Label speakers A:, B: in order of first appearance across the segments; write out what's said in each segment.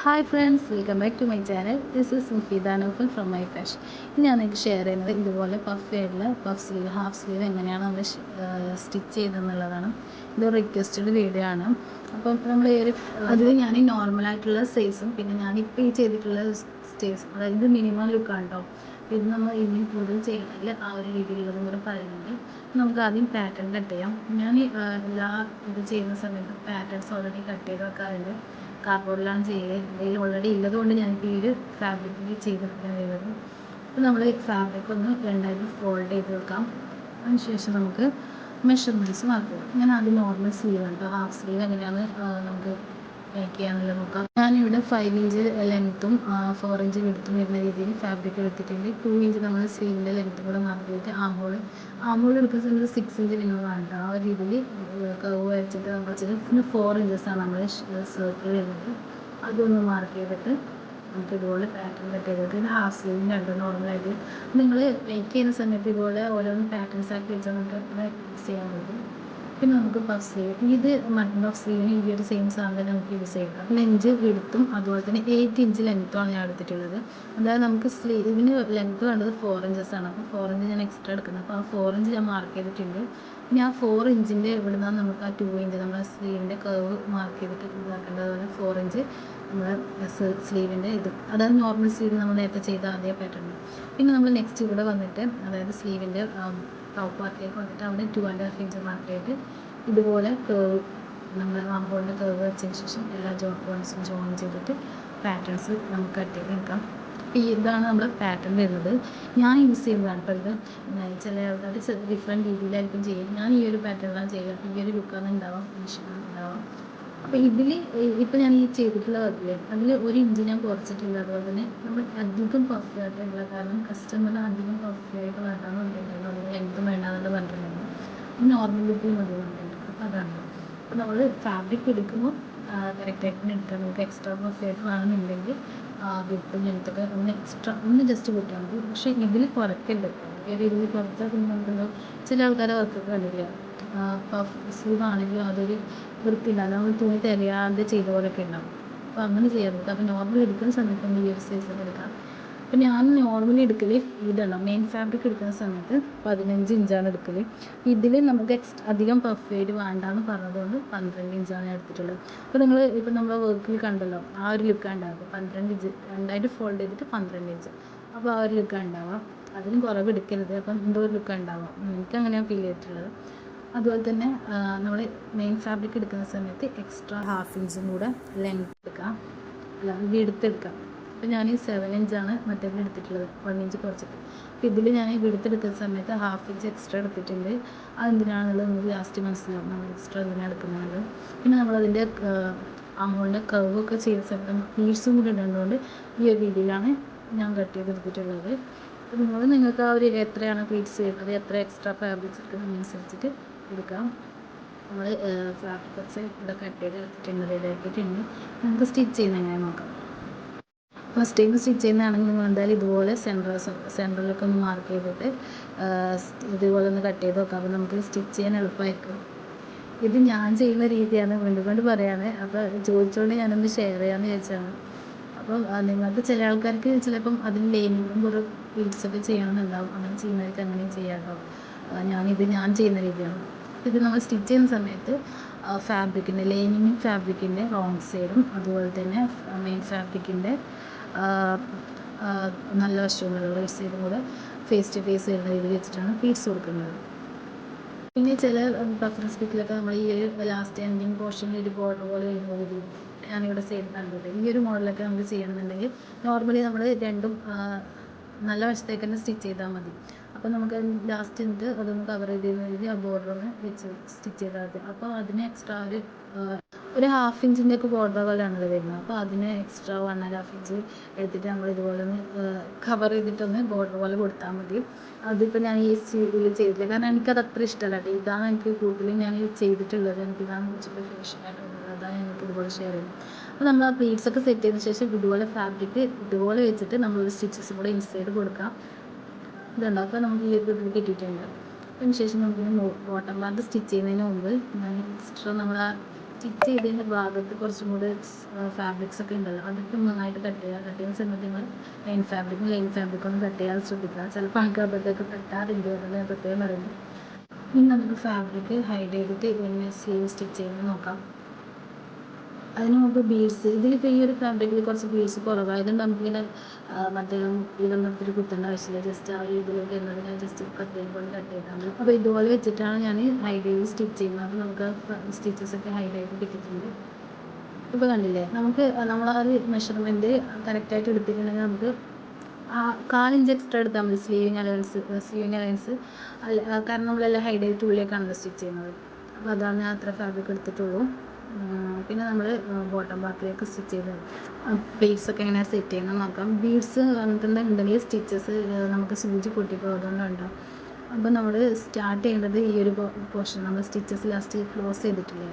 A: Hi friends, welcome back to my channel. This is Mufeeda Noufal from my fashion. ഇനി ഞാൻ നിങ്ങൾക്ക് share ചെയ്യുന്നത് ഇതുപോലെ പഫ് ആയിട്ടുള്ള പഫ് സ്ലീവ്, ഹാഫ് സ്ലീവ് എങ്ങനെയാണ് നമ്മൾ സ്റ്റിച്ച് ചെയ്തതെന്നുള്ളതാണ്. ഇത് റിക്വസ്റ്റഡ് വീഡിയോ ആണ്. അപ്പം നമ്മൾ അതിൽ ഞാൻ നോർമലായിട്ടുള്ള സൈസും പിന്നെ ഞാനിപ്പോൾ ഈ ചെയ്തിട്ടുള്ള സ്റ്റേസും, അതായത് മിനിമം ലുക്കാണ് കേട്ടോ. ഇത് നമ്മൾ ഇനി കൂടുതൽ ചെയ്യണമെങ്കിൽ ആ ഒരു രീതിയിലുള്ളതും കൂടെ പറയുന്നുണ്ട്. നമുക്ക് ആദ്യം പാറ്റേൺ കട്ട് ചെയ്യാം. ഞാൻ എല്ലാ ഇത് ചെയ്യുന്ന സമയത്ത് പാറ്റേൺസ് ഓൾറെഡി കട്ട് ചെയ്ത് വെക്കാറുണ്ട്. കാർഡ്ബോർഡിലാണ് ചെയ്യുന്നത്. എന്തെങ്കിലും ഓൾറെഡി ഉള്ളതുകൊണ്ട് ഞാനിപ്പോൾ ഈ ഒരു ഫാബ്രിക്കിൽ ചെയ്തെടുക്കാൻ കഴിയുന്നത്. അപ്പോൾ നമ്മൾ ഫാബ്രിക് ഒന്ന് രണ്ടായിട്ട് ഫോൾഡ് ചെയ്ത് വെക്കാം. അതിനുശേഷം നമുക്ക് മെഷർമെൻറ്റ്സ് മാർക്ക് ചെയ്യാം. ഞാൻ ആദ്യം നോർമൽ സ്ലീവ് ഉണ്ട്, ഹാഫ് സ്ലീവ് എങ്ങനെയാണ് നമുക്ക് മേക്ക് ചെയ്യാന്നുള്ളത് നോക്കാം. ഞാനിവിടെ 5 ഇഞ്ച് ലെങ്ത്തും 4 ഇഞ്ച് വിഡ്ത്തും വരുന്ന രീതിയിൽ ഫാബ്രിക് എടുത്തിട്ടുണ്ട്. 2 ഇഞ്ച് നമ്മൾ സ്ലീവിൻ്റെ ലെങ്ത്തും കൂടെ മാർക്ക് ചെയ്തിട്ട് ആംഹോൾ എടുക്കുന്ന സമയത്ത് 6 ഇഞ്ച് മിനിമം ആണ്. ആ ഒരു രീതിയിൽ കർവ് വെച്ചിട്ട് നമ്മൾ വെച്ചിട്ട് പിന്നെ 4 ഇഞ്ചസാണ് നമ്മൾ സർക്കിൾ വരുന്നത്. അതൊന്ന് മാർക്ക് ചെയ്തിട്ട് നമുക്ക് ഇതുപോലെ പാറ്റേൺ കട്ട് ചെയ്തിട്ട് പിന്നെ ഹാഫ് സ്ലീവിൻ്റെ ഉണ്ട് നോർമലായിട്ട്. നിങ്ങൾ മേക്ക് ചെയ്യുന്ന സമയത്ത് ഇതുപോലെ ഓരോന്ന് പാറ്റേൺസ് ആക്കി വെച്ചാൽ നമുക്ക് യൂസ് ചെയ്യാൻ പറ്റും. പിന്നെ നമുക്ക് പഫ് സ്ലീവ്, ഇത് മട്ടൺ പഫ് സ്ലീവിന് ഈ ഒരു സെയിം സാധനം നമുക്ക് യൂസ് ചെയ്യാം. ലെഞ്ച് വിഡ്ത്തും അതുപോലെ തന്നെ 8 ഇഞ്ച് ലെങ്ത്തുമാണ് ഞാൻ എടുത്തിട്ടുള്ളത്. അതായത് നമുക്ക് സ്ലീവിന് ലെങ്ത്ത് വേണ്ടത് 4 ഇഞ്ചസാണ്. അപ്പോൾ 4 ഇഞ്ച് ഞാൻ എക്സ്ട്രാ എടുക്കുന്നത്. അപ്പോൾ ആ 4 ഇഞ്ച് ഞാൻ മാർക്ക് ചെയ്തിട്ടുണ്ട്. ഇനി ആ 4 ഇഞ്ചിൻ്റെ ഇവിടെ നിന്നാണ് നമുക്ക് ആ 2 ഇഞ്ച് നമ്മൾ സ്ലീവിൻ്റെ കർവ് മാർക്ക് ചെയ്തിട്ട് ഇതാക്കേണ്ടത്. അതുപോലെ 4 ഇഞ്ച് നമ്മൾ സ്ലീവിൻ്റെ ഇത്, അതായത് നോർമൽ സ്ലീവ് നമ്മൾ നേരത്തെ ചെയ്ത അതേ പാറ്റേൺ. പിന്നെ നമ്മൾ നെക്സ്റ്റ് ഇവിടെ വന്നിട്ട് അതായത് സ്ലീവിൻ്റെ ടോപ്പ് പാർട്ടിലേക്ക് വന്നിട്ട് അവിടെ 2.5 ഇഞ്ച് മാർക്ക് ചെയ്തിട്ട് ഇതുപോലെ കർവ് നമ്മൾ ആംഹോളിൻ്റെ കർവ് വെച്ചതിന് ശേഷം എല്ലാ പോയിൻറ്റ്സും ജോയിൻ ചെയ്തിട്ട് പാറ്റേൺസ് നമുക്ക് കട്ട് ചെയ്ത് എടുക്കാം. അപ്പോൾ ഇതാണ് നമ്മൾ പാറ്റേൺ വരുന്നത്. ഞാൻ യൂസ് ചെയ്യുന്നതാണ്. അപ്പോൾ ഇത് ചില ആൾക്കാർ ഡിഫറെൻറ്റ് രീതിയിലായിരിക്കും ചെയ്യുക. ഞാൻ ഈ ഒരു പാറ്റേണിലാണ് ചെയ്യുക. ഈ ഒരു ലുക്കാണ് ഉണ്ടാവാം, ഫിനിഷിംഗ് ഉണ്ടാവാം. അപ്പോൾ ഇതിൽ ഇപ്പോൾ ഞാൻ ഈ ചെയ്തിട്ടുള്ള വർക്കില്ലേ, അതിൽ 1 ഇഞ്ച് ഞാൻ കുറച്ചിട്ടുണ്ട്. അതുപോലെ തന്നെ നമ്മൾ അധികം പഫ് ആയിട്ടുള്ള, കാരണം കസ്റ്റമറിന് അധികം പഫ് ആയിട്ട് വേണ്ടാന്ന് പറഞ്ഞിട്ടുണ്ടായിരുന്നു. അതിന് ലെങ്ത്തും വേണ്ടാന്ന് പറഞ്ഞിട്ടുണ്ടായിരുന്നു. നോർമൽ ലുക്കിൽ മതി പറഞ്ഞിട്ടുണ്ട്. അപ്പോൾ അതാണ്. അപ്പോൾ നമ്മൾ ഫാബ്രിക് എടുക്കുമ്പോൾ കറക്റ്റായിട്ട് എടുക്കാം. നമുക്ക് എക്സ്ട്രാ പഫ് ആയിട്ട് വേണമെന്നുണ്ടെങ്കിൽ വിഡ്ത്തും ലെങ്ത്തൊക്കെ ഒന്ന് ജസ്റ്റ് കൂട്ടിയാൽ മതി. പക്ഷേ ഇതിൽ കുറയ്ക്കരുത്. ഈ ഒരു ഇതിൽ കുറച്ചാൽ പിന്നെ നമുക്കുണ്ടോ ചില ആൾക്കാരെ വർക്കൊക്കെ കണ്ടില്ല, പഫ് സ്ലീവ് ആണെങ്കിലും അതൊരു വൃത്തിയില്ല, നമ്മൾ തുണി തികയാതെ ചെയ്ത പോലെയൊക്കെ ഉണ്ടാവും. അപ്പോൾ അങ്ങനെ ചെയ്യാറുണ്ട്. അപ്പോൾ നോർമൽ എടുക്കുന്ന സമയത്ത് നമ്മൾ ഈ ഒരു സൈസൊക്കെ എടുക്കാം. അപ്പോൾ ഞാൻ നോർമലി എടുക്കൽ ഇതാണ്, മെയിൻ ഫാബ്രിക് എടുക്കുന്ന സമയത്ത് 15 ഇഞ്ചാണ് എടുക്കൽ. ഇതിൽ നമുക്ക് അധികം പഫ് ആയിട്ട് വേണ്ടാന്ന് പറഞ്ഞതുകൊണ്ട് 12 ഇഞ്ചാണ് ഞാൻ എടുത്തിട്ടുള്ളത്. അപ്പോൾ നിങ്ങൾ ഇപ്പോൾ നമ്മുടെ വർക്കിൽ കണ്ടല്ലോ, ആ ഒരു ലുക്കാണ് ഉണ്ടാകും. 12 ഇഞ്ച് രണ്ടായിട്ട് ഫോൾഡ് ചെയ്തിട്ട് 12 ഇഞ്ച്. അപ്പോൾ ആ ഒരു ലുക്കാണ് ഉണ്ടാവുക. അതിന് കുറവ് എടുക്കരുത്. അപ്പം എന്തോ ഒരു ലുക്കാണ് ഉണ്ടാവുക. എനിക്ക് അങ്ങനെയാണ് ഫീൽ ചെയ്തിട്ടുള്ളത്. അതുപോലെ തന്നെ നമ്മൾ മെയിൻ ഫാബ്രിക് എടുക്കുന്ന സമയത്ത് എക്സ്ട്രാ 1/2 ഇഞ്ചും കൂടെ ലെങ്ത് എടുക്കാം, അല്ല വിഡ്ത്ത്. അപ്പോൾ ഞാൻ 7 ഇഞ്ചാണ് മറ്റേതിൽ എടുത്തിട്ടുള്ളത്, 1 ഇഞ്ച് കുറച്ചിട്ട്. അപ്പോൾ ഇതിൽ ഞാൻ വിഡ്ത്തെടുക്കുന്ന സമയത്ത് 1/2 ഇഞ്ച് എക്സ്ട്രാ എടുത്തിട്ടുണ്ട്. അതെന്തിനാണെന്നുള്ളത് നമുക്ക് ലാസ്റ്റ് മനസ്സിലാവും നമ്മൾ എക്സ്ട്രാ എന്തിനാണ് എടുക്കുന്നത്. പിന്നെ നമ്മളതിൻ്റെ ആംഹോളിൻ്റെ കർവൊക്കെ ചെയ്ത സമയത്ത് പീസും കൂടി ഇടുന്നതുകൊണ്ട് ഈ ഒരു രീതിയിലാണ് ഞാൻ കട്ട് ചെയ്തെടുത്തിട്ടുള്ളത്. അപ്പോൾ നിങ്ങൾക്ക് ആ ഒരു എത്രയാണ് പ്ലീറ്റ്സ് വരുന്നത്, എത്ര എക്സ്ട്രാ ഫാബ്രിക്സ് എടുക്കുന്നതിനനുസരിച്ചിട്ട് എടുക്കാം. നമ്മൾ ഫാബ്രിക്സ് ഇവിടെ കട്ട് ചെയ്ത് എടുത്തിട്ടുണ്ട്, റെഡിയാക്കിയിട്ടുണ്ട്. നമുക്ക് സ്റ്റിച്ച് ചെയ്യുന്നത് എങ്ങനെ നോക്കാം. ഫസ്റ്റ് ടൈം സ്റ്റിച്ച് ചെയ്യുന്നതാണെങ്കിൽ നിങ്ങൾ എന്തായാലും ഇതുപോലെ സെൻറ്ററിലൊക്കെ ഒന്ന് മാർക്ക് ചെയ്തിട്ട് ഇതുപോലെ ഒന്ന് കട്ട് ചെയ്ത് നോക്കാം. അപ്പോൾ നമുക്ക് സ്റ്റിച്ച് ചെയ്യാൻ എളുപ്പമായിരിക്കും. ഇത് ഞാൻ ചെയ്യുന്ന രീതിയാണ്, വീണ്ടും പറയാണ്. അപ്പോൾ ചോദിച്ചുകൊണ്ട് ഞാനൊന്ന് ഷെയർ ചെയ്യാമെന്ന് വിചാരിച്ചാണ്. അപ്പോൾ നിങ്ങൾക്ക് ചില ആൾക്കാർക്ക് ചിലപ്പം അതിന് ലൈനിങ്ങും കുറേ പ്ലീറ്റ്സൊക്കെ ചെയ്യണമെന്നുണ്ടാവും. അങ്ങനെ ചെയ്യുന്നവർക്ക് അങ്ങനെയും ചെയ്യാം കേട്ടോ. ഞാൻ ചെയ്യുന്ന രീതിയാണ്. ഇത് നമ്മൾ സ്റ്റിച്ച് ചെയ്യുന്ന സമയത്ത് ഫാബ്രിക്കിൻ്റെ ലൈനിങ്ങും ഫാബ്രിക്കിൻ്റെ റോങ് സൈഡും അതുപോലെ തന്നെ മെയിൻ ഫാബ്രിക്കിൻ്റെ നല്ല വശമുള്ള റൈറ്റ് സൈഡും കൂടെ ഫേസ് ടു ഫേസ് വരുന്ന രീതിയിൽ വെച്ചിട്ടാണ് പ്ലീറ്റ്സ് കൊടുക്കുന്നത്. പിന്നെ ചില റഫറൻസ് ബുക്കിലൊക്കെ നമ്മൾ ഈ ഒരു ലാസ്റ്റ് എൻഡിങ് പോർഷനിൽ ഒരു ബോർഡർ പോലെ വരുന്നത് ഞാനിവിടെ സൈഡ് കണ്ടിട്ട്, ഈ ഒരു മോഡലൊക്കെ നമുക്ക് ചെയ്യണമെന്നുണ്ടെങ്കിൽ നോർമലി നമ്മൾ രണ്ടും നല്ല വശത്തേക്ക് തന്നെ സ്റ്റിച്ച് ചെയ്താൽ മതി. അപ്പോൾ നമുക്ക് ലാസ്റ്റ് എന്നിട്ട് അതൊന്ന് കവർ ചെയ്തതിന് വേണ്ടി ആ ബോർഡർ ഒന്ന് വെച്ച് സ്റ്റിച്ച് ചെയ്താൽ മതി. അപ്പോൾ അതിന് എക്സ്ട്രാ ഒരു 1/2 ഇഞ്ചിൻ്റെ ഒക്കെ ബോർഡർ പോലെയാണ് വരുന്നത്. അപ്പോൾ അതിന് എക്സ്ട്രാ 1.5 ഇഞ്ച് എടുത്തിട്ട് നമ്മൾ ഇതുപോലെ ഒന്ന് കവർ ചെയ്തിട്ടൊന്ന് ബോർഡർ പോലെ കൊടുത്താൽ മതി. അതിപ്പോൾ ഞാൻ ഈ ഇതിൽ ചെയ്തില്ല, കാരണം എനിക്കത് അത്ര ഇഷ്ടമല്ല കേട്ടോ. ഇതാണ് എനിക്ക് കൂടുതലും ഞാൻ ചെയ്തിട്ടുള്ളത്. എനിക്കിതാണ് കുറച്ചുകൂടി ഫിനിഷിംഗ് ആയിട്ടുള്ളത്. അതാണ് എനിക്ക് ഇതുപോലെ ഷെയർ ചെയ്യുന്നത്. അപ്പോൾ നമ്മൾ ആ പ്ലീറ്റ്സൊക്കെ സെറ്റ് ചെയ്തതിന് ശേഷം ഇതുപോലെ ഫാബ്രിക് ഇതുപോലെ വെച്ചിട്ട് നമ്മളൊരു സ്റ്റിച്ചസും കൂടെ ഇൻസൈഡ് കൊടുക്കാം. ഇതുണ്ട്. അപ്പോൾ നമുക്ക് ഈ ഒരു ഇതിൽ കിട്ടിയിട്ടുണ്ട്. അതിന് ശേഷം നമുക്ക് ബോട്ടം പാർട്ട് സ്റ്റിച്ച് ചെയ്യുന്നതിന് മുമ്പ് ഞാൻ എക്സ്ട്രാ നമ്മൾ ആ സ്റ്റിച്ച് ചെയ്തതിൻ്റെ ഭാഗത്ത് കുറച്ചും കൂടെ ഫാബ്രിക്സ് ഒക്കെ ഉണ്ടല്ലോ, അതൊക്കെ നന്നായിട്ട് കട്ട് ചെയ്യുന്ന സമയത്ത് നിങ്ങൾ ലൈൻ ഫാബ്രിക്കൊന്നും കട്ട് ചെയ്യാൻ ശ്രദ്ധിക്കുക. ചിലപ്പോൾ ആൾക്കാർക്കൊക്കെ പറ്റാറുണ്ട്, അതുകൊണ്ട് ഞാൻ പ്രത്യേകം പറയുന്നു. ഇനി നമുക്ക് ഫാബ്രിക് ഹൈഡ് ചെയ്തിട്ട് ഇങ്ങനെ സ്ലീവ് സ്റ്റിച്ച് ചെയ്ത് നോക്കാം. അതിന് മുമ്പ് ബീഡ്സ്, ഇതിലിപ്പോൾ ഈ ഒരു ഫാബ്രിക്കിൽ കുറച്ച് ബീഡ്സ് കുറവായതുകൊണ്ട് നമുക്കിങ്ങനെ മറ്റേ ഇതൊന്നും ഒത്തിരി കുത്തേണ്ട ആവശ്യമില്ല. ജസ്റ്റ് ആ ഒരു ഇതിലൊക്കെ എന്നത് ഞാൻ ജസ്റ്റ് കട്ട് പോലെ കട്ട് ചെയ്താൽ മതി. അപ്പോൾ ഇതുപോലെ വെച്ചിട്ടാണ് ഞാൻ ഹൈഡ് ചെയ്ത് സ്റ്റിച്ച് ചെയ്യുന്നത്. അപ്പോൾ നമുക്ക് സ്റ്റിച്ചസൊക്കെ ഹൈഡ് ആയിട്ട് കിട്ടിയിട്ടുണ്ട്. ഇപ്പോൾ കണ്ടില്ലേ, നമുക്ക് നമ്മളാ ഒരു മെഷർമെൻറ്റ് കറക്റ്റായിട്ട് എടുത്തിട്ടുണ്ടെങ്കിൽ നമുക്ക് 1/4 ഇഞ്ച് എക്സ്ട്രാ എടുത്താൽ മതി സ്ലീവിങ് അലവൻസ്. കാരണം നമ്മളെല്ലാം ഹൈഡ് ചെയ്തിട്ട് ഉള്ളിലേക്കാണല്ലോ സ്റ്റിച്ച് ചെയ്യുന്നത്. അപ്പോൾ അതാണ് ഞാൻ അത്ര ഫാബ്രിക് എടുത്തിട്ടുള്ളൂ. പിന്നെ നമ്മൾ ബോട്ടം പാർട്ടിലേക്ക് സ്റ്റിച്ച് ചെയ്ത് ബീഡ്സൊക്കെ എങ്ങനെ സെറ്റ് ചെയ്യുന്നത് നോക്കാം. ബീഡ്സ് അങ്ങനത്തെ ഉണ്ടെങ്കിൽ സ്റ്റിച്ചസ് നമുക്ക് സൂചി പൊട്ടിപ്പോകുന്നതുകൊണ്ടുണ്ടാവും. അപ്പോൾ നമ്മൾ സ്റ്റാർട്ട് ചെയ്യേണ്ടത് ഈ ഒരു പോർഷൻ, നമ്മൾ സ്റ്റിച്ചസ് ലാസ്റ്റ് ക്ലോസ് ചെയ്തിട്ടില്ലേ,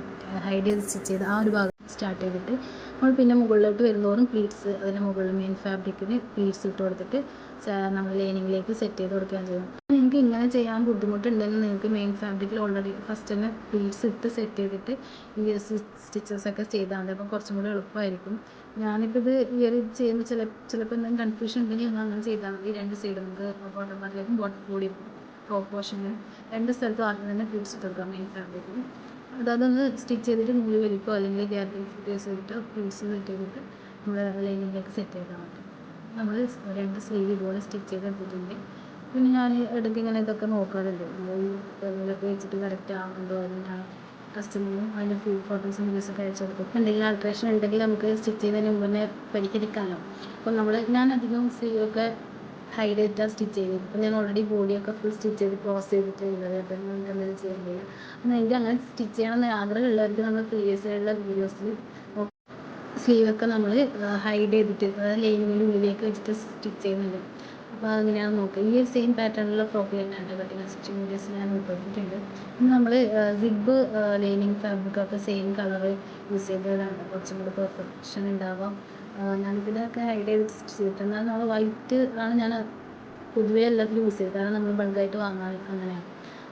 A: ഹൈഡ് ചെയ്ത് സ്റ്റിച്ച് ചെയ്ത് ആ ഒരു ഭാഗം സ്റ്റാർട്ട് ചെയ്തിട്ട് നമ്മൾ പിന്നെ മുകളിലോട്ട് വരുന്നതോറും പ്ലീറ്റ്സ്, അതിന് മുകളിൽ മെയിൻ ഫാബ്രിക്കിന് പ്ലീറ്റ്സ് ഇട്ട് കൊടുത്തിട്ട് നമ്മൾ ലൈനിങ്ങിലേക്ക് സെറ്റ് ചെയ്ത് കൊടുക്കുകയാണ് ചെയ്യുന്നത്. നിങ്ങൾക്ക് ഇങ്ങനെ ചെയ്യാൻ ബുദ്ധിമുട്ടുണ്ടെങ്കിൽ നിങ്ങൾക്ക് മെയിൻ ഫാബ്രിക്കിൽ ഓൾറെഡി ഫസ്റ്റ് തന്നെ പ്ലീറ്റ്സ് ഇട്ട് സെറ്റ് ചെയ്തിട്ട് ഈ സ്റ്റിച്ചസൊക്കെ ചെയ്താൽ മതി. അപ്പോൾ കുറച്ചും കൂടി എളുപ്പമായിരിക്കും. ഞാനിപ്പോൾ ഇത് ചെയ്യുമ്പോൾ ചിലപ്പോൾ എന്തെങ്കിലും കൺഫ്യൂഷൻ ഉണ്ടെങ്കിൽ നിങ്ങൾ അങ്ങനെ ചെയ്താൽ മതി. രണ്ട് സൈഡ് നമുക്ക് ബോട്ടം പാർട്ടിലേക്കും ബോഡി ടോപ്പ് പോർഷനും രണ്ട് സ്ഥലത്തും ആദ്യം തന്നെ പ്ലീറ്റ്സ് ഇട്ട് കൊടുക്കാം മെയിൻ ഫാബ്രിക്കിൽ. അതൊന്ന് സ്റ്റിച്ച് ചെയ്തിട്ട് നൂല് വലിപ്പോ അല്ലെങ്കിൽ ഗ്യാപ്പിംഗ് ഫിറ്റേഴ്സ് ചെയ്തിട്ട് പ്ലീറ്റ്സ് സെറ്റ് ചെയ്തിട്ട് നമ്മൾ ലൈനിങ്ങിലേക്ക് സെറ്റ് ചെയ്താൽ മതി. നമ്മൾ രണ്ട് സ്ലീവ് ഇതുപോലെ സ്റ്റിച്ച് ചെയ്തെടുത്തിട്ടുണ്ട്. പിന്നെ ഞാൻ ഇടയ്ക്ക് ഇങ്ങനെ ഇതൊക്കെ നോക്കാറുണ്ട്, ഇതിലൊക്കെ വെച്ചിട്ട് കറക്റ്റ് ആവുന്നുണ്ടോ എന്ന് ഞാൻ കസ്റ്റമറിനും അതിൻ്റെ ഫോട്ടോസും വീഡിയോസൊക്കെ അയച്ചു കൊടുക്കും. എന്തെങ്കിലും ആൾട്രേഷൻ ഉണ്ടെങ്കിൽ നമുക്ക് സ്റ്റിച്ച് ചെയ്യുന്നതിന് മുമ്പ് തന്നെ പരിഹരിക്കാമല്ലോ. അപ്പോൾ ഞാൻ അധികം സ്ലീവൊക്കെ ഹൈഡ് ചെയ്തിട്ടാണ് സ്റ്റിച്ച് ചെയ്യുന്നത്. അപ്പോൾ ഞാൻ ഓൾറെഡി ബോഡിയൊക്കെ ഫുൾ സ്റ്റിച്ച് ചെയ്ത് ക്ലോസ് ചെയ്തിട്ടുള്ളത്. അപ്പോൾ നമുക്ക് എന്തെങ്കിലും ചെയ്യുന്നില്ല. അപ്പോൾ എനിക്ക് അങ്ങനെ സ്റ്റിച്ച് ചെയ്യണമെന്ന് ആഗ്രഹമുള്ളവർക്ക് നമ്മൾ പ്രീവിയസ് ആയിട്ടുള്ള വീഡിയോസിൽ സ്ലീവൊക്കെ നമ്മൾ ഹൈഡ് ചെയ്തിട്ട്, അതായത് ലൈനിങ്ങിൻ്റെ ഉള്ളിലേക്ക് വെച്ചിട്ട് സ്റ്റിച്ച് ചെയ്യുന്നുണ്ട്. അപ്പോൾ അങ്ങനെയാണ് നോക്കുക. ഈ ഒരു സെയിം പാറ്റേണിലുള്ള ഫ്രോക്ക് തന്നെയാണ് പറ്റുന്ന സ്റ്റിച്ചിങ് വീഡിയോസ് ഞാൻ ഉൾപ്പെടുത്തിയിട്ടുണ്ട്. ഇനി നമ്മൾ സിബ് ലൈനിങ് ഫാബ്രിക്കൊക്കെ സെയിം കളർ യൂസ് ചെയ്തതാണ് കുറച്ചും കൂടി പെർഫെക്ഷൻ ഉണ്ടാവാം. ഞാനിതിലൊക്കെ ഹൈഡ് ചെയ്ത് സ്റ്റിച്ച് ചെയ്തിട്ടുണ്ട്. എന്നാൽ നമ്മൾ വൈറ്റ് ആണ് ഞാൻ പൊതുവേ എല്ലാത്തിലും യൂസ് ചെയ്തത്, കാരണം നമ്മൾ ബൾക്കായിട്ട് വാങ്ങാൻ അങ്ങനെയാണ്.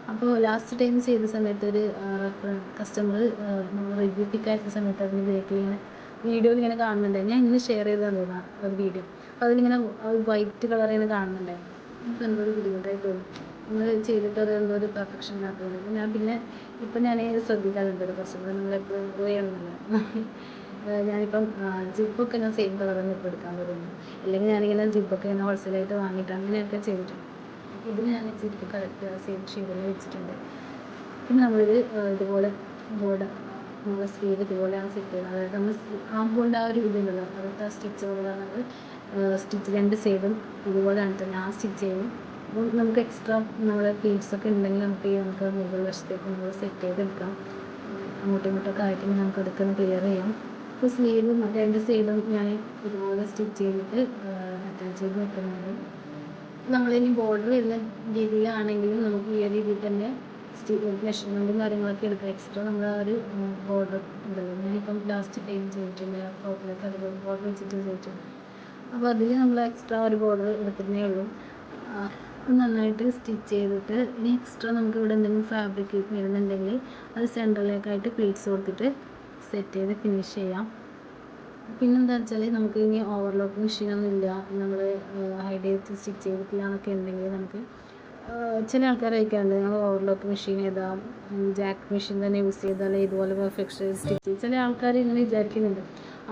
A: അപ്പോൾ ലാസ്റ്റ് ടൈം ചെയ്ത സമയത്ത് ഒരു കസ്റ്റമർ നമ്മൾ റിവ്യൂ പിക്കായിരുന്ന സമയത്ത് അതിന് ബേക്കിലിങ്ങനെ വീഡിയോയിൽ ഇങ്ങനെ കാണുന്നുണ്ട്. ഞാൻ ഇന്ന് ഷെയർ ചെയ്ത് തന്നതാണ് ഒരു വീഡിയോ. അപ്പോൾ അതിലിങ്ങനെ വൈറ്റ് കളർ ഇങ്ങനെ കാണുന്നുണ്ടായിരുന്നു. എനിക്ക് എന്തോ ഒരു ബുദ്ധിമുട്ടായി തോന്നി. നമ്മൾ ചെയ്തിട്ട് അത് എന്തോ ഒരു പെർഫെക്ഷൻ ഇല്ലാത്തത്. ഇപ്പം ഞാൻ ശ്രദ്ധിക്കാറുണ്ട് ഒരു കസ്റ്റമർ നമ്മളെപ്പോഴും പോയൊന്നുമില്ല. ഞാനിപ്പം ജിപ്പൊക്കെ ഞാൻ സെയിം കളർ തന്നെ ഇപ്പോൾ എടുക്കാൻ തുടങ്ങി. അല്ലെങ്കിൽ ഞാനിങ്ങനെ ജിപ്പൊക്കെ ഇങ്ങനെ ഹോൾസെയിലായിട്ട് വാങ്ങിയിട്ട് അങ്ങനെയൊക്കെ ചെയ്തിട്ടുണ്ട്. ഇതിന് ഞാൻ ജിപ്പ് കറക്റ്റ് സെയിം ഷെയ്ഡിൽ വെച്ചിട്ടുണ്ട്. പിന്നെ നമ്മളിത് ഇതുപോലെ നമ്മൾ സ്ലീവ് ഇതുപോലെയാണ് സെറ്റ് ചെയ്യുന്നത്. അതായത് നമ്മൾ ആകുമ്പോൾ ആ ഒരു ഇതുണ്ടല്ലോ, അതൊക്കെ സ്റ്റിച്ച് കൊണ്ടാണ് നമ്മൾ സ്റ്റിച്ച് രണ്ട് സൈഡും ഇതുപോലെയാണ് തന്നെ ആ സ്റ്റിച്ച് ചെയ്യും. അപ്പോൾ നമുക്ക് എക്സ്ട്രാ നമ്മുടെ പ്ലീറ്റ്സൊക്കെ ഉണ്ടെങ്കിൽ നമുക്ക് മുകൾ വശത്തേക്ക് നമ്മൾ സെറ്റ് ചെയ്തെടുക്കാം. അങ്ങോട്ടും ഇങ്ങോട്ടൊക്കെ ആയിട്ട് നമുക്ക് അതൊക്കെ ക്ലിയർ ചെയ്യാം. ഇപ്പോൾ സ്ലീവ് രണ്ട് സൈഡും ഞാൻ ഇതുപോലെ സ്റ്റിച്ച് ചെയ്തിട്ട് അറ്റാച്ച് ചെയ്ത് വെക്കുന്നുണ്ട്. നമ്മളിനി ബോർഡർ വരുന്ന രീതിയിലാണെങ്കിലും നമുക്ക് ഈ രീതിയിൽ തന്നെ മെഷർമെൻറ്റും കാര്യങ്ങളൊക്കെ എടുക്കാം. എക്സ്ട്രാ നമ്മൾ ആ ഒരു ബോർഡർ ഉണ്ടല്ലോ, ഞാനിപ്പം ലാസ്റ്റ് ടൈം ചെയ്തിട്ടുണ്ട് ഫ്രോക്കിലൊക്കെ അതുപോലെ ബോർഡർ വെച്ചിട്ട് ചെയ്തിട്ടുണ്ട്. അപ്പോൾ അതിൽ നമ്മൾ എക്സ്ട്രാ ഒരു ബോർഡർ എടുക്കുന്നേ ഉള്ളൂ. നന്നായിട്ട് സ്റ്റിച്ച് ചെയ്തിട്ട് ഇനി എക്സ്ട്രാ നമുക്ക് ഇവിടെ എന്തെങ്കിലും ഫാബ്രിക് വരുന്നുണ്ടെങ്കിൽ അത് സെൻറ്ററിലേക്കായിട്ട് പ്ലീറ്റ്സ് കൊടുത്തിട്ട് സെറ്റ് ചെയ്ത് ഫിനിഷ് ചെയ്യാം. പിന്നെന്താ വെച്ചാൽ നമുക്ക് ഇനി ഓവർലോക്ക് മെഷീനൊന്നും ഇല്ല, നമ്മൾ ഹൈഡ് ചെയ്ത് സ്റ്റിച്ച് ചെയ്തിട്ടില്ല എന്നൊക്കെ ഉണ്ടെങ്കിൽ നമുക്ക് ചില ആൾക്കാർ ചോദിക്കാറുണ്ട് നിങ്ങൾ ഓവർലോക്ക് മെഷീൻ ഏതാ, ജാക്ക് മെഷീൻ തന്നെ യൂസ് ചെയ്താൽ ഇതുപോലെ പെർഫെക്ഷൻ സ്റ്റിച്ച് ചെയ്യും. ചില ആൾക്കാർ ഇങ്ങനെ വിചാരിക്കുന്നുണ്ട്.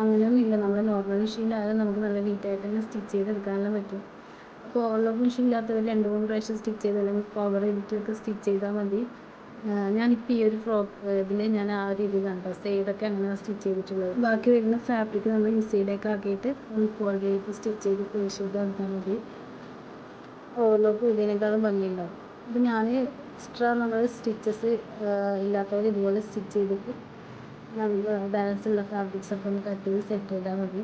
A: അങ്ങനെയൊന്നും ഇല്ല, നമ്മൾ നോർമൽ മെഷീനിലായാലും നമുക്ക് നല്ല നീറ്റായിട്ട് തന്നെ സ്റ്റിച്ച് ചെയ്തെടുക്കാനെല്ലാം പറ്റും. അപ്പോൾ ഓവർലോക്ക് മെഷീൻ ഇല്ലാത്തവർ 2-3 പ്രാവശ്യം സ്റ്റിച്ച് ചെയ്ത് അല്ലെങ്കിൽ കവർ ചെയ്തിട്ടൊക്കെ സ്റ്റിച്ച് ചെയ്താൽ മതി. ഞാനിപ്പോൾ ഈ ഒരു ഇതിൽ ഞാൻ ആ രീതിയിലാണ് കേട്ടോ സൈഡൊക്കെ അങ്ങനെ സ്റ്റിച്ച് ചെയ്തിട്ടുള്ളത്. ബാക്കി വരുന്ന ഫാബ്രിക് നമ്മൾ ഇൻസൈഡൊക്കെ ആക്കിയിട്ട് ഫോൾഡ് ചെയ്ത് സ്റ്റിച്ച് ചെയ്ത് ഫിനിഷ് ചെയ്ത് എടുത്താൽ മതി. ഓവർലോക്ക് ഇതിനേക്കാളും ഭംഗിയുണ്ടാവും. അപ്പോൾ ഞാൻ എക്സ്ട്രാ നമ്മൾ സ്റ്റിച്ചസ് ഇല്ലാത്തവർ ഇതുപോലെ സ്റ്റിച്ച് ചെയ്തിട്ട് നമുക്ക് ബാലൻസ് ഉള്ള ഫാബ്രിക്സൊക്കെ ഒന്ന് കട്ട് ചെയ്ത് സെറ്റ് ചെയ്താൽ മതി.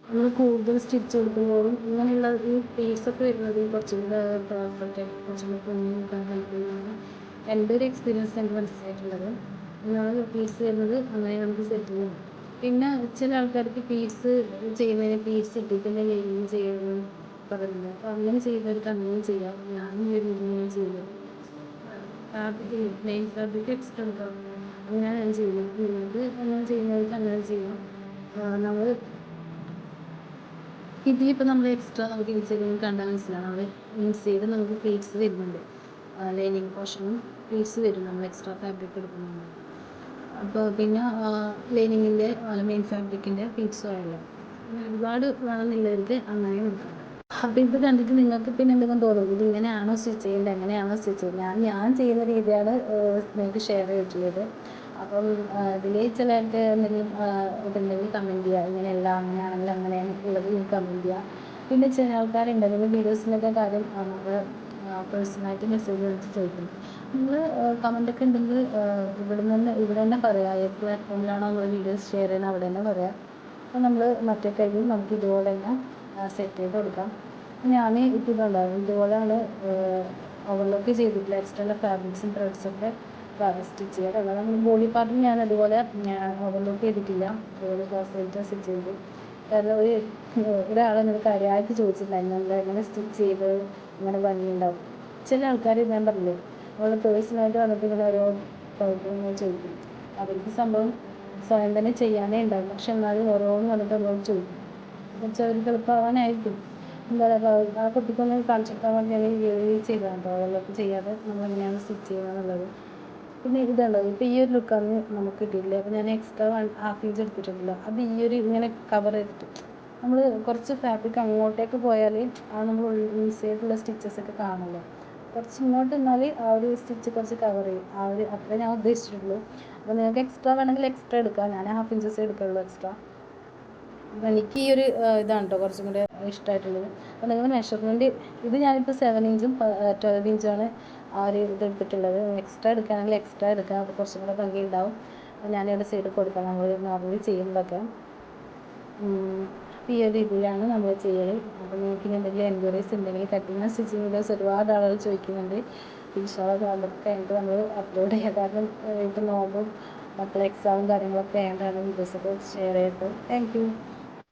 A: നമ്മൾ കൂടുതൽ സ്റ്റിച്ച് കൊടുക്കുമ്പോഴും ഇങ്ങനെയുള്ള ഈ പീസൊക്കെ വരുന്നത് കുറച്ചും കൂടെ കുറച്ചും കൂടെ പൊങ്ങി നിൽക്കാൻ ഹെൽപ്പ് ചെയ്യുന്നതാണ് എൻ്റെ ഒരു എക്സ്പീരിയൻസ് എനിക്ക് മനസ്സിലായിട്ടുള്ളത്. ഇങ്ങനെയുള്ള പീസ് വരുന്നത് അങ്ങനെ നമുക്ക് സെറ്റ് ചെയ്യാം. പിന്നെ ചില ആൾക്കാർക്ക് പീസ് ചെയ്യുന്നതിന് പീസ് ഇട്ടിട്ട് തന്നെ ലൈനിങ് ചെയ്യുന്നത് പറയുന്നത്. അപ്പോൾ അങ്ങനെ ചെയ്യുന്നവർക്ക് അങ്ങനെ ചെയ്യാം. ഞാൻ ഈ ഒരു രീതിയിലാണ് ചെയ്യുന്നത്. ഫാബ്രിക് മെയിൻ ഫാബ്രിക് എക്സ്ട്രാ എടുക്കാം. അങ്ങനെയാണ് ഞാൻ ചെയ്യുന്നത്. നിങ്ങൾക്ക് അങ്ങനെ ചെയ്യുന്നവർക്ക് അങ്ങനെ ചെയ്യാം. നമ്മൾ ഇതിലിപ്പോൾ നമ്മൾ എക്സ്ട്രാ നമുക്ക് ഇൻസ്റ്റഗ്രാമിൽ കണ്ടാൽ മനസ്സിലാവും. നമ്മൾ ഇൻസൈഡ് നമുക്ക് പ്ലീറ്റ്സ് വരുന്നുണ്ട്. ലൈനിങ് പോർഷനും പ്ലീറ്റ്സ് വരും നമ്മൾ എക്സ്ട്രാ ഫാബ്രിക് എടുക്കുന്നുണ്ട്. അപ്പോൾ പിന്നെ ലൈനിങ്ങിൻ്റെ മെയിൻ ഫാബ്രിക്കിൻ്റെ പ്ലീറ്റ്സും ആയല്ലോ. ഒരുപാട് വേണമെന്നുള്ളവർക്ക് അങ്ങനെയും എടുക്കാം. അപ്പോൾ ഇത് കണ്ടിട്ട് നിങ്ങൾക്ക് പിന്നെ എന്തെങ്കിലും തോന്നും ഇത് ഇങ്ങനെയാണോ സ്റ്റിച്ച് ചെയ്യേണ്ടത് എങ്ങനെയാണോ സ്റ്റിച്ച് ചെയ്യുന്നത്. ഞാൻ ചെയ്യുന്ന രീതിയാണ് നിങ്ങൾക്ക് ഷെയർ ചെയ്തിട്ടുള്ളത്. അപ്പം ഇതിൽ ചിലർക്ക് എന്തെങ്കിലും ഇതുണ്ടെങ്കിൽ കമൻറ്റ് ചെയ്യുക. ഇങ്ങനെയല്ല അങ്ങനെയാണെങ്കിൽ അങ്ങനെയാണ് ഉള്ളത് കമൻറ്റ് ചെയ്യുക. പിന്നെ ചില ആൾക്കാരുണ്ട് നിങ്ങൾ വീഡിയോസിൻ്റെയൊക്കെ കാര്യം നമ്മൾ പേഴ്സണലായിട്ട് മെസ്സേജ് വിളിച്ച് ചോദിക്കും. നിങ്ങൾ കമൻറ്റൊക്കെ ഉണ്ടെങ്കിൽ ഇവിടെ തന്നെ പറയുക. ഏത് പ്ലാറ്റ്ഫോമിലാണോ നമ്മൾ വീഡിയോസ് ഷെയർ ചെയ്യുന്നത് അവിടെ തന്നെ പറയുക. അപ്പോൾ നമ്മൾ മറ്റേ കയ്യിൽ നമുക്ക് ഇതുപോലെ തന്നെ സെറ്റ് ചെയ്ത് കൊടുക്കാം. ഞാൻ ഇപ്പോൾ ഇതുണ്ടാകും ഇതുപോലെയാണ് ഓവർലോക്ക് ചെയ്തിട്ടില്ല. എക്സ്ട്രാ ഫാബ്രിക്സും ത്രെഡ്സൊക്കെ സ്റ്റിച്ച് ചെയ്യാറ്. നമ്മൾ ബോഡി പാർട്ടിൽ ഞാൻ അതുപോലെ ഓവർലോക്ക് ചെയ്തിട്ടില്ല. അതുപോലെ ക്ലോസ് സ്റ്റിച്ച് ചെയ്തു. കാരണം ഒരാളെന്നോട് കാര്യമായിട്ട് ചോദിച്ചിട്ടുണ്ടായിരുന്നു എങ്ങനെ സ്റ്റിച്ച് ചെയ്ത് ഇങ്ങനെ ഭംഗിയുണ്ടാവും. ചില ആൾക്കാർ ഞാൻ പറഞ്ഞില്ലേ അവരുടെ പേഴ്സണലായിട്ട് വന്നിട്ട് ഇങ്ങനെ ഓരോ കുഴപ്പങ്ങൾ ചോദിക്കും. അവർക്ക് സംഭവം സ്വയം തന്നെ ചെയ്യാനേ ഉണ്ടാവും. പക്ഷെ എന്നാലും ഓരോന്ന് വന്നിട്ട് നമ്മളോട് ചോദിക്കും. പക്ഷെ അവർക്ക് എളുപ്പമാവാനായിരിക്കും. എന്താ പറയുക ആ കുട്ടിക്കൊന്ന് കാണിച്ചെടുക്കാൻ വേണ്ടി ഞാൻ ചെയ്തതാണ് കേട്ടോ. ഓവർലോക്ക് ചെയ്യാതെ നമ്മളെങ്ങനെയാണ് സ്റ്റിച്ച് ചെയ്യുക എന്നുള്ളത്. പിന്നെ ഇതുണ്ടോ ഇപ്പോൾ ഈ ഒരു ലുക്കാണ് നമുക്ക് കിട്ടിയിട്ടില്ല. അപ്പോൾ ഞാൻ എക്സ്ട്രാ ഹാഫ് ഇഞ്ച് എടുത്തിട്ടില്ല. അത് ഈ ഒരു ഇങ്ങനെ കവർ ചെയ്തിട്ട് നമ്മൾ കുറച്ച് ഫാബ്രിക് അങ്ങോട്ടേക്ക് പോയാൽ നമ്മൾ ഇൻസൈഡുള്ള സ്റ്റിച്ചസൊക്കെ കാണുമല്ലോ. കുറച്ച് ഇങ്ങോട്ട് നിന്നാൽ ആ ഒരു സ്റ്റിച്ച് കുറച്ച് കവർ ചെയ്യും. അത്രേ ഞാൻ ഉദ്ദേശിച്ചിട്ടുള്ളൂ. അപ്പോൾ നിങ്ങൾക്ക് എക്സ്ട്രാ വേണമെങ്കിൽ എക്സ്ട്രാ എടുക്കാം. ഞാൻ ഹാഫ് ഇഞ്ചസ് എടുക്കുള്ളൂ എക്സ്ട്രാ. അപ്പോൾ എനിക്ക് ഈ ഒരു ഇതാണ് കേട്ടോ കുറച്ചും കൂടെ ഇഷ്ടമായിട്ടുള്ളത്. അപ്പോൾ നിങ്ങൾ മെഷർമെൻറ്റ് ഇത് ഞാനിപ്പോൾ 7 ഇഞ്ചും 12 ഇഞ്ചാണ് ആ ഒരു ഇത് എടുത്തിട്ടുള്ളത്. എക്സ്ട്രാ എടുക്കുകയാണെങ്കിൽ എക്സ്ട്രാ എടുക്കാം. അപ്പോൾ കുറച്ചും കൂടെ ഭംഗി ഉണ്ടാവും. ഞാനിവിടെ സൈഡിൽ കൊടുക്കാം നമ്മൾ നോർമലി ചെയ്യുന്നതൊക്കെ. ഈ ഒരു രീതിയിലാണ് നമ്മൾ ചെയ്യൽ. അപ്പോൾ നിങ്ങൾക്ക് എന്തെങ്കിലും എൻക്വയറീസ് ഉണ്ടെങ്കിൽ കട്ടിങ് സ്റ്റിച്ചിങ് വീഡിയോസ് ഒരുപാട് ആളുകൾ ചോദിക്കുന്നുണ്ട്. ഇൻഷാ അല്ലാഹ് അതൊക്കെ കഴിഞ്ഞിട്ട് നമ്മൾ അപ്ലോഡ് ചെയ്യാം. കാരണം ഇപ്പോൾ നോമ്പും മക്കളെ എക്സാമും കാര്യങ്ങളൊക്കെ ആയതുകൊണ്ടാണ് വീഡിയോസൊക്കെ ഷെയർ ചെയ്തത്. Thank you.